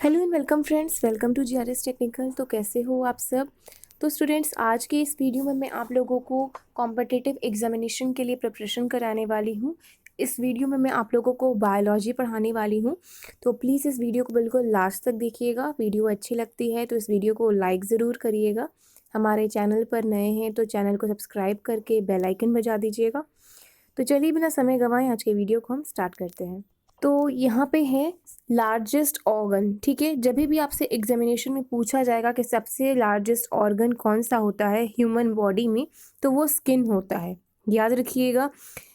Hello and welcome friends, welcome to GRS technical. तो कैसे हो आप सब। तो स्टूडेंट्स, आज के इस वीडियो में मैं आप लोगों को कॉम्पिटिटिव एग्जामिनेशन के लिए प्रिपरेशन कराने वाली हूँ। इस वीडियो में मैं आप लोगों को बायोलॉजी पढ़ाने वाली हूँ। तो प्लीज़ इस वीडियो को बिल्कुल लास्ट तक देखिएगा। वीडियो अच्छी लगती है तो इस वीडियो को लाइक ज़रूर करिएगा। हमारे चैनल पर नए हैं तो चैनल को सब्सक्राइब करके बेल आइकन बजा दीजिएगा। तो चलिए बिना समय गंवाए आज के वीडियो को हम स्टार्ट करते हैं। तो यहाँ पे है लार्जेस्ट ऑर्गन। ठीक है, जब भी आपसे एग्जामिनेशन में पूछा जाएगा कि सबसे लार्जेस्ट ऑर्गन कौन सा होता है ह्यूमन बॉडी में, तो वो स्किन होता है, याद रखिएगा।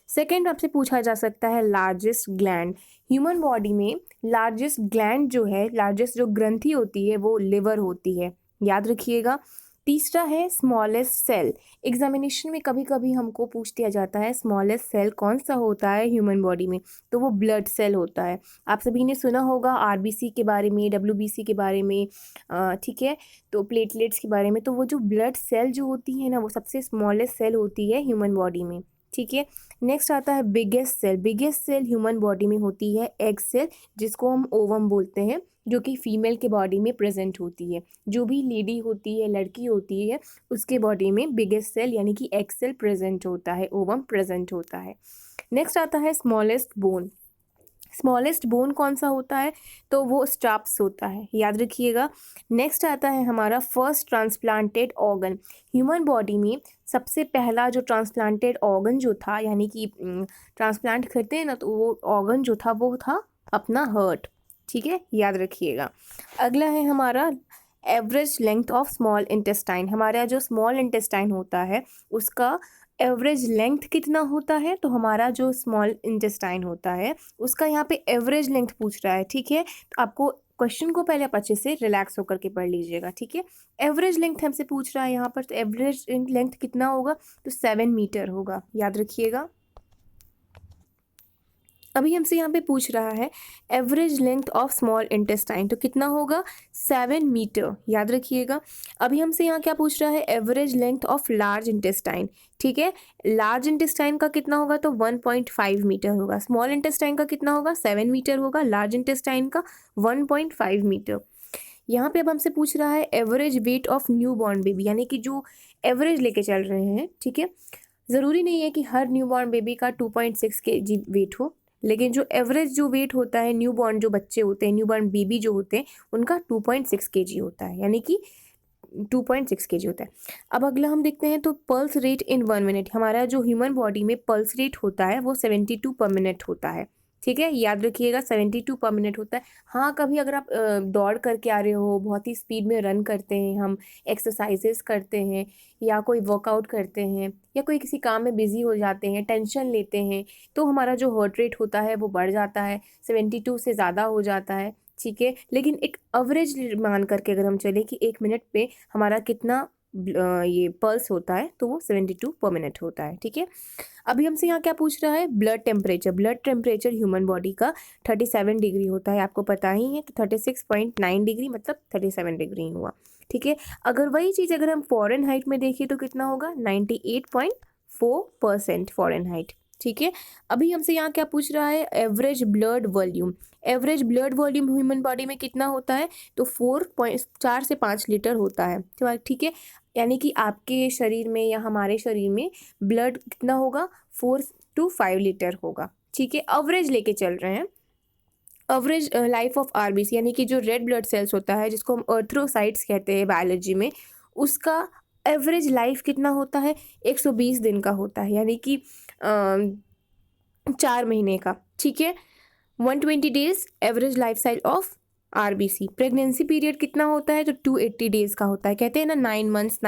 सेकंड आपसे पूछा जा सकता है लार्जेस्ट ग्लैंड। ह्यूमन बॉडी में लार्जेस्ट ग्लैंड जो है, लार्जेस्ट जो ग्रंथि होती है वो लिवर होती है, याद रखिएगा। तीसरा है स्मॉलेस्ट सेल। एग्जामिनेशन में कभी कभी हमको पूछ दिया जाता है स्मॉलेस्ट सेल कौन सा होता है ह्यूमन बॉडी में, तो वो ब्लड सेल होता है। आप सभी ने सुना होगा आरबीसी के बारे में, डब्ल्यूबीसी के बारे में, ठीक है, तो प्लेटलेट्स के बारे में। तो वो जो ब्लड सेल जो होती है ना, वो सबसे स्मॉलेस्ट सेल होती है ह्यूमन बॉडी में। ठीक है, नेक्स्ट आता है biggest cell. Biggest cell human body में होती है एग सेल, जिसको हम ओवम बोलते हैं, जो कि फीमेल के बॉडी में प्रेजेंट होती है। जो भी लेडी होती है, लड़की होती है, उसके बॉडी में बिगेस्ट सेल यानी कि एग सेल प्रेजेंट होता है, ओवम प्रेजेंट होता है। नेक्स्ट आता है स्मॉलेस्ट बोन। स्मॉलेस्ट बोन कौन सा होता है, तो वो स्टाप्स होता है, याद रखिएगा। नेक्स्ट आता है हमारा first transplanted organ. Human body में सबसे पहला जो ट्रांसप्लांटेड ऑर्गन जो था, यानी कि ट्रांसप्लांट करते हैं ना, तो वो ऑर्गन जो था वो था अपना हार्ट। ठीक है, याद रखिएगा। अगला है हमारा average length of small intestine. हमारा जो स्मॉल इंटेस्टाइन होता है उसका एवरेज लेंथ कितना होता है, तो हमारा जो स्मॉल इंटेस्टाइन होता है उसका यहाँ पे एवरेज लेंथ पूछ रहा है। ठीक है, तो आपको क्वेश्चन को पहले आप अच्छे से रिलैक्स होकर के पढ़ लीजिएगा। ठीक है, एवरेज लेंथ हमसे पूछ रहा है यहाँ पर, तो एवरेज लेंथ कितना होगा, तो 7 मीटर होगा, याद रखिएगा। अभी हमसे यहाँ पे पूछ रहा है average length of small intestine, तो कितना होगा, 7 मीटर, याद रखिएगा। अभी हमसे यहाँ क्या पूछ रहा है, average length of large intestine. ठीक है, लार्ज इंटेस्टाइन का कितना होगा, तो 1.5 मीटर होगा। स्मॉल इंटेस्टाइन का कितना होगा, 7 मीटर होगा। लार्ज इंटेस्टाइन का 1.5 मीटर। यहाँ पे अब हमसे पूछ रहा है average weight of new born baby, यानी कि जो एवरेज लेके चल रहे हैं। ठीक है, ज़रूरी नहीं है कि हर न्यू बॉर्न बेबी का 2.6 kg वेट हो, लेकिन जो एवरेज जो वेट होता है न्यू बॉर्न जो बच्चे होते हैं, न्यू बॉर्न बेबी जो होते हैं, उनका 2.6 kg होता है, यानी कि 2.6 kg होता है। अब अगला हम देखते हैं, तो पल्स रेट इन 1 मिनट। हमारा जो ह्यूमन बॉडी में पल्स रेट होता है वो 72 पर मिनट होता है। ठीक है, याद रखिएगा, 72 पर मिनट होता है। हाँ, कभी अगर आप दौड़ करके आ रहे हो, बहुत ही स्पीड में रन करते हैं, हम एक्सरसाइजेस करते हैं या कोई वर्कआउट करते हैं या कोई किसी काम में बिजी हो जाते हैं, टेंशन लेते हैं, तो हमारा जो हार्ट रेट होता है वो बढ़ जाता है, 72 से ज़्यादा हो जाता है। ठीक है, लेकिन एक एवरेज मान करके अगर हम चले कि 1 मिनट पे हमारा कितना ये पल्स होता है, तो वो 72 पर मिनट होता है। ठीक है, अभी हमसे यहाँ क्या पूछ रहा है, blood temperature. Blood temperature human body का 37 डिग्री होता है, आपको पता ही है। तो 36.9 डिग्री मतलब 37 डिग्री हुआ। ठीक है, अगर वही चीज़ अगर हम फॉरेन हाइट में देखिए तो कितना होगा, 98.4% फॉरेन हाइट। ठीक है, अभी हमसे यहाँ क्या पूछ रहा है, average blood volume. Average blood volume human body में कितना होता है, तो 4 से 5 लीटर होता है। ठीक है, यानी कि आपके शरीर में या हमारे शरीर में ब्लड कितना होगा, 4 to 5 लीटर होगा। ठीक है, एवरेज लेके चल रहे हैं। एवरेज लाइफ ऑफ आरबीसी, यानी कि जो रेड ब्लड सेल्स होता है, जिसको हम एर्थ्रोसाइट्स कहते हैं बायोलॉजी में, उसका एवरेज लाइफ कितना होता है, 120 दिन का होता है, यानी कि 4 महीने का। ठीक है, 120 days average life cycle of RBC. Pregnancy period कितना होता है, तो 280 डेज़ का होता है। कहते हैं ना 9 मंथ्स,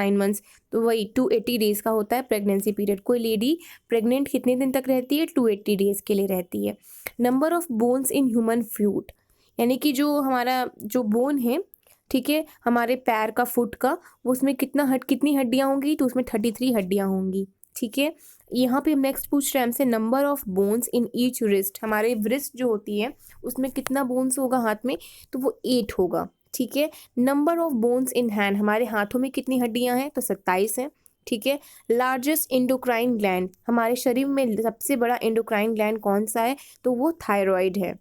तो वही 280 डेज़ का होता है प्रेगनेंसी पीरियड। कोई लेडी प्रेग्नेंट कितने दिन तक रहती है, 280 डेज़ के लिए रहती है। Number of bones in human foot, यानी कि जो हमारा जो बोन है, ठीक है, हमारे पैर का, फुट का, वो उसमें कितनी हड्डियाँ होंगी, तो उसमें 33 हड्डियाँ होंगी। ठीक है, यहाँ पे नेक्स्ट पूछ रहे हैं हमसे number of bones in each wrist. हमारे रिस्ट जो होती है उसमें कितना बोन्स होगा हाथ में, तो वो 8 होगा। ठीक है, number of bones in hand, हमारे हाथों में कितनी हड्डियां हैं, तो 27 हैं। ठीक है, लार्जेस्ट इंडोक्राइन ग्लैंड, हमारे शरीर में सबसे बड़ा इंडोक्राइन ग्लैंड कौन सा है, तो वो थायराइड है।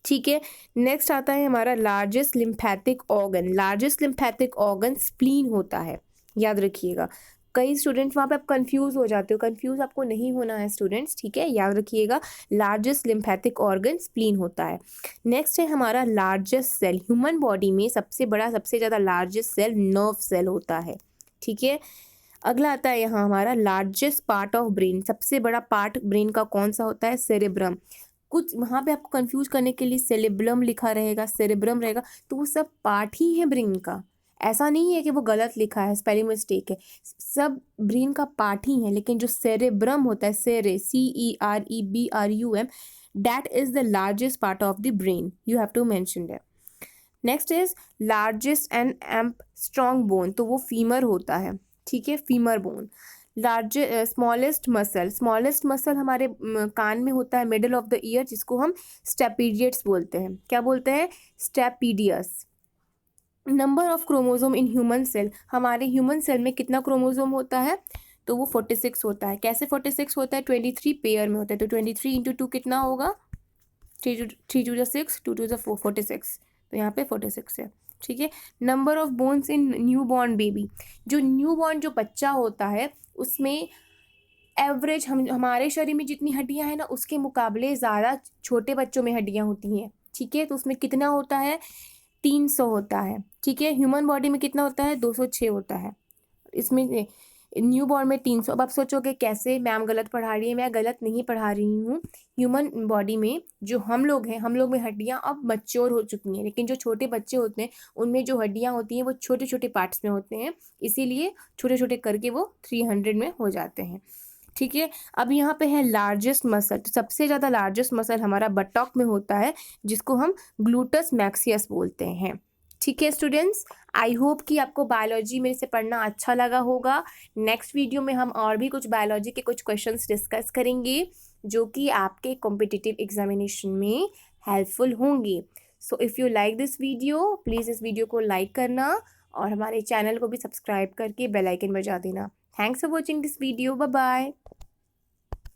ठीक है। नेक्स्ट आता है हमारा largest lymphatic organ. Largest lymphatic organ spleen होता है, याद रखिएगा। कई स्टूडेंट्स वहाँ पे आप कंफ्यूज हो जाते हो, कंफ्यूज आपको नहीं होना है स्टूडेंट्स, ठीक है, याद रखिएगा। लार्जेस्ट लिम्फेटिक ऑर्गन स्प्लीन होता है। नेक्स्ट है हमारा लार्जेस्ट सेल। ह्यूमन बॉडी में सबसे बड़ा, सबसे ज़्यादा लार्जेस्ट सेल नर्व सेल होता है, ठीक है। अगला आता है यहाँ हमारा लार्जेस्ट पार्ट ऑफ ब्रेन। सबसे बड़ा पार्ट ब्रेन का कौन सा होता है? सेरेब्रम। कुछ वहाँ पे आपको कंफ्यूज करने के लिए सेरेब्रम लिखा रहेगा, सेरेब्रम रहेगा, तो वो सब पार्ट ही है ब्रेन का। ऐसा नहीं है कि वो गलत लिखा है, स्पेलिंग मिस्टेक है, सब ब्रेन का पार्ट ही है। लेकिन जो सेरेब्रम होता है, CEREBRUM, that is the largest part of the brain, you have to mention that. Next is largest and एम्प स्ट्रॉन्ग बोन, तो वो फीमर होता है, ठीक है, femur bone. Smallest muscle. Smallest muscle हमारे कान में होता है मिडल ऑफ द ईयर, जिसको हम स्टेपीडियट्स बोलते हैं। क्या बोलते हैं? Stapedius. Number of chromosome in human cell. हमारे ह्यूमन सेल में कितना क्रोमोसोम होता है? तो वो 46 होता है। कैसे 46 होता है? 23 पेयर में होता है, तो 23 इंटू 2 कितना होगा? 3 2 6, 2 2 4, 46, तो यहाँ पे 46 है, ठीक है। Number of bones in new born baby. जो न्यू बॉर्न जो बच्चा होता है उसमें एवरेज हमारे शरीर में जितनी हड्डियां हैं ना, उसके मुकाबले ज़्यादा छोटे बच्चों में हड्डियां होती हैं, ठीक है। तो उसमें कितना होता है? 300 होता है, ठीक है। ह्यूमन बॉडी में कितना होता है? 206 होता है। इसमें न्यू बॉर्न में 300। अब आप सोचोगे कैसे मैम गलत पढ़ा रही है? मैं गलत नहीं पढ़ा रही हूँ। ह्यूमन बॉडी में जो हम लोग हैं, हम लोग में हड्डियाँ अब मैच्योर हो चुकी हैं, लेकिन जो छोटे बच्चे होते हैं उनमें जो हड्डियाँ होती हैं वो छोटे छोटे पार्ट्स में होते हैं, इसीलिए छोटे छोटे करके वो 300 में हो जाते हैं, ठीक है। अब यहाँ पे है लार्जेस्ट मसल। तो सबसे ज़्यादा लार्जेस्ट मसल हमारा बटॉक में होता है, जिसको हम ग्लूटस मैक्सियस बोलते हैं, ठीक है स्टूडेंट्स। आई होप कि आपको बायोलॉजी में से पढ़ना अच्छा लगा होगा। नेक्स्ट वीडियो में हम और भी कुछ बायोलॉजी के कुछ क्वेश्चंस डिस्कस करेंगे, जो कि आपके कॉम्पिटिटिव एग्जामिनेशन में हेल्पफुल होंगे। So if you like this video, please इस वीडियो को लाइक करना और हमारे चैनल को भी सब्सक्राइब करके बेल आइकन बजा देना। Thanks for watching this video, bye bye.